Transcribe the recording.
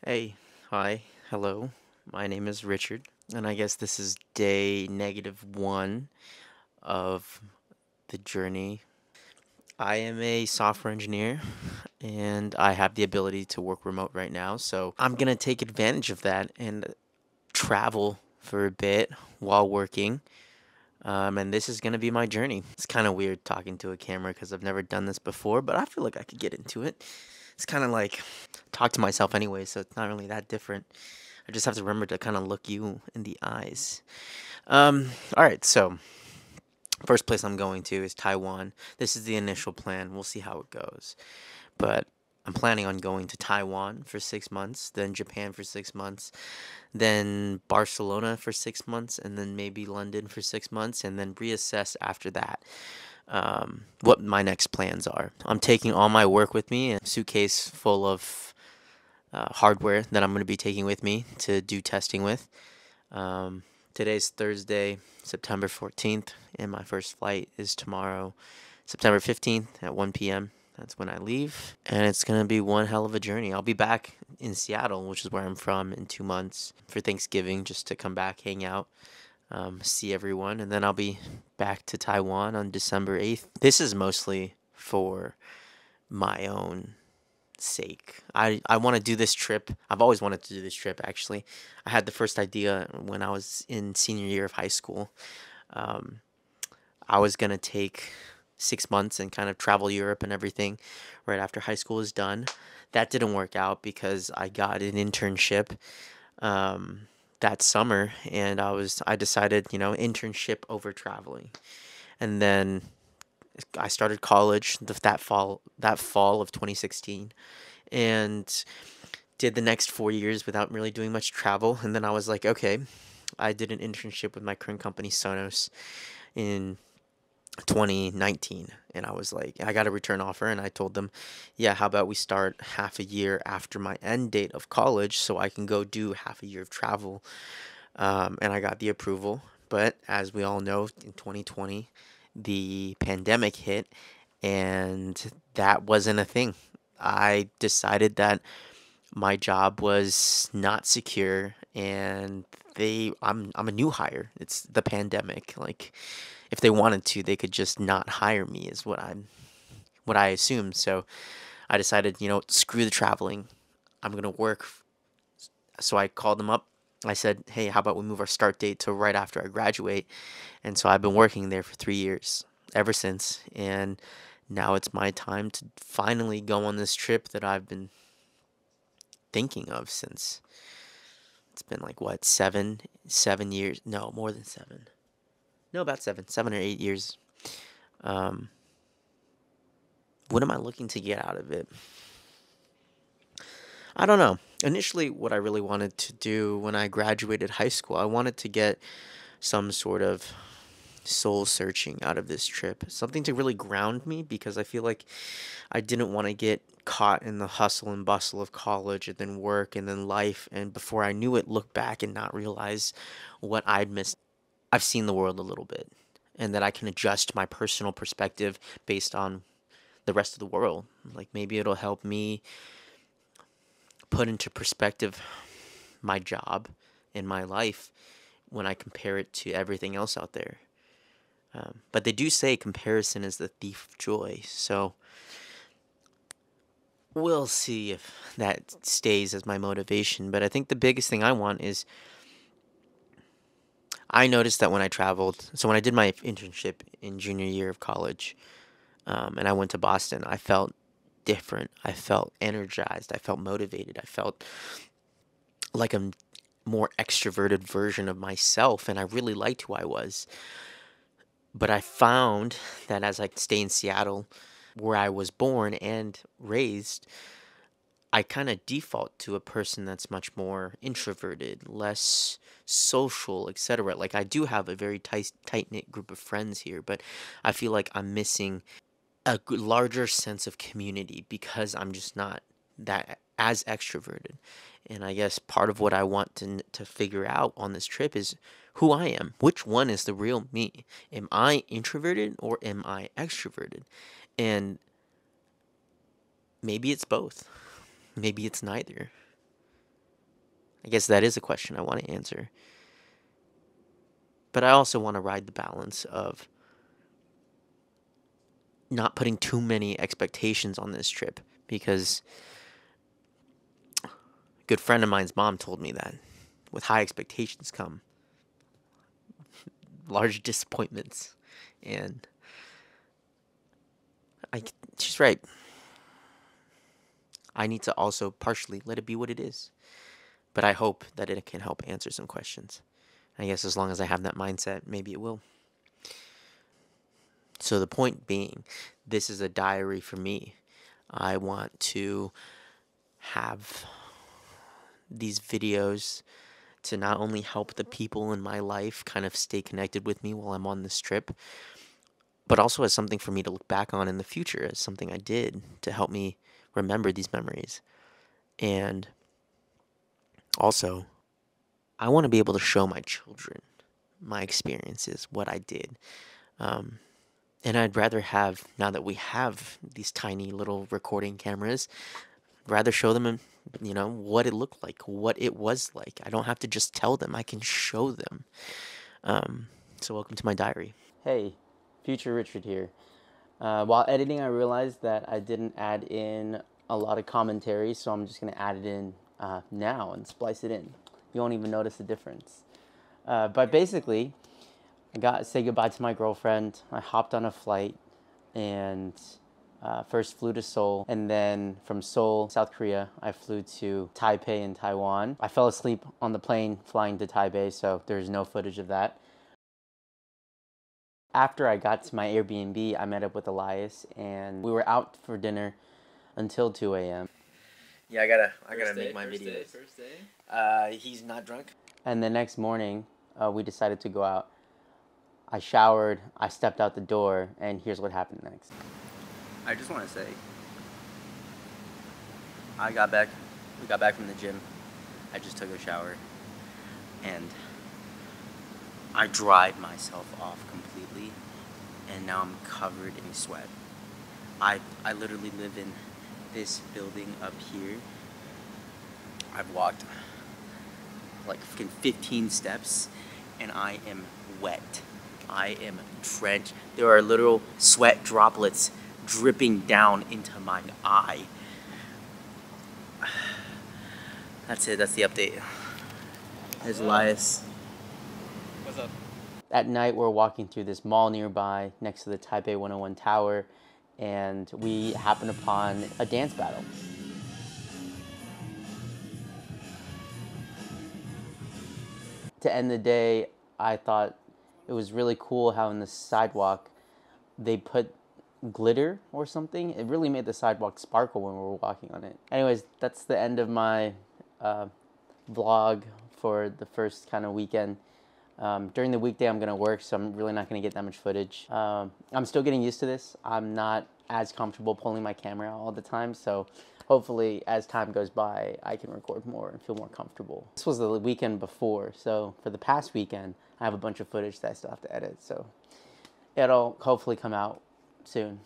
Hey, hi, hello. My name is Richard, and I guess this is day -1 of the journey. I am a software engineer, and I have the ability to work remote right now, so I'm gonna take advantage of that and travel for a bit while working. And this is gonna be my journey. It's kind of weird talking to a camera because I've never done this before, but I feel like I could get into it. It's kind of like talk to myself anyway, so it's not really that different. I just have to remember to kind of look you in the eyes. All right, so first place I'm going to is Taiwan. This is the initial plan. We'll see how it goes. But I'm planning on going to Taiwan for 6 months, then Japan for 6 months, then Barcelona for 6 months, and then maybe London for 6 months, and then reassess after that what my next plans are. I'm taking all my work with me, a suitcase full of hardware that I'm going to be taking with me to do testing with. Today's Thursday, September 14th, and my first flight is tomorrow, September 15th at 1 p.m. That's when I leave, and it's going to be one hell of a journey. I'll be back in Seattle, which is where I'm from, in 2 months for Thanksgiving, just to come back, hang out, see everyone, and then I'll be back to Taiwan on December 8th. This is mostly for my own sake. I want to do this trip. I've always wanted to do this trip, actually. I had the first idea when I was in senior year of high school. Um, I was going to take 6 months and kind of travel Europe and everything right after high school was done. That didn't work out because I got an internship that summer, and I decided, internship over traveling. And then I started college that fall of 2016, and did the next 4 years without really doing much travel. And then I was like, okay, I did an internship with my current company, Sonos, in 2019. And I was like, I got a return offer, and I told them, yeah, how about we start half a year after my end date of college so I can go do half a year of travel. And I got the approval. But as we all know, in 2020, the pandemic hit, and that wasn't a thing. I decided that my job was not secure, and I'm a new hire. It's the pandemic. Like, if they wanted to, they could just not hire me is what I assumed. So I decided, screw the traveling. I'm going to work. So I called them up. I said, "Hey, how about we move our start date to right after I graduate?" And so I've been working there for 3 years ever since, and now it's my time to finally go on this trip that I've been thinking of since. It's been like what, 7 years? No, more than 7. No, about 7 or 8 years. Um, what am I looking to get out of it? I don't know. Initially, what I really wanted to do when I graduated high school, I wanted to get some sort of soul searching out of this trip. Something to really ground me, because I feel like I didn't want to get caught in the hustle and bustle of college and then work and then life, and before I knew it, look back and not realize what I'd missed. I've seen the world a little bit, and that I can adjust my personal perspective based on the rest of the world. Like, maybe it'll help me put into perspective my job and my life when I compare it to everything else out there. But they do say comparison is the thief of joy. So we'll see if that stays as my motivation. But I think the biggest thing I want is, I noticed that when I traveled, so when I did my internship in junior year of college, and I went to Boston, I felt different. I felt energized. I felt motivated. I felt like a more extroverted version of myself, and I really liked who I was. But I found that as I stay in Seattle, where I was born and raised, I kind of default to a person that's much more introverted, less social, etc. Like, I do have a very tight knit group of friends here, but I feel like I'm missing a larger sense of community because I'm just not that as extroverted. And I guess part of what I want to figure out on this trip is who I am. Which one is the real me? Am I introverted or am I extroverted? And maybe it's both. Maybe it's neither. I guess that is a question I want to answer. But I also want to ride the balance of not putting too many expectations on this trip, because a good friend of mine's mom told me that with high expectations come large disappointments. And I, she's right. I need to also partially let it be what it is. But I hope that it can help answer some questions. I guess as long as I have that mindset, maybe it will. So the point being, this is a diary for me. I want to have these videos to not only help the people in my life kind of stay connected with me while I'm on this trip, but also as something for me to look back on in the future, as something I did to help me remember these memories. And also, I want to be able to show my children my experiences, what I did. Um, and I'd rather have, now that we have these tiny little recording cameras, rather show them, what it looked like, what it was like. I don't have to just tell them, I can show them. So welcome to my diary. Hey, future Richard here. While editing, I realized that I didn't add in a lot of commentary, so I'm just going to add it in now and splice it in. You won't even notice the difference. But basically, I got to say goodbye to my girlfriend. I hopped on a flight and first flew to Seoul, and then from Seoul, South Korea, I flew to Taipei in Taiwan. I fell asleep on the plane flying to Taipei, so there's no footage of that. After I got to my Airbnb, I met up with Elias, and we were out for dinner until 2 a.m. Yeah, I gotta make my videos. First day. He's not drunk. And the next morning, we decided to go out. I showered, I stepped out the door, and here's what happened next. I just want to say, we got back from the gym. I just took a shower, and I dried myself off completely, and now I'm covered in sweat. I literally live in this building up here. I've walked like 15 steps, and I am wet. I am drenched. There are literal sweat droplets dripping down into my eye. That's it. That's the update. There's Elias. What's up? At night, we're walking through this mall nearby next to the Taipei 101 Tower, and we happen upon a dance battle. To end the day, I thought it was really cool how in the sidewalk they put glitter or something. It really made the sidewalk sparkle when we were walking on it. Anyways, that's the end of my vlog for the first kind of weekend. During the weekday, I'm going to work, so I'm really not going to get that much footage. I'm still getting used to this. I'm not as comfortable pulling my camera out all the time, so hopefully as time goes by, I can record more and feel more comfortable. This was the weekend before, so for the past weekend, I have a bunch of footage that I still have to edit, so it'll hopefully come out soon.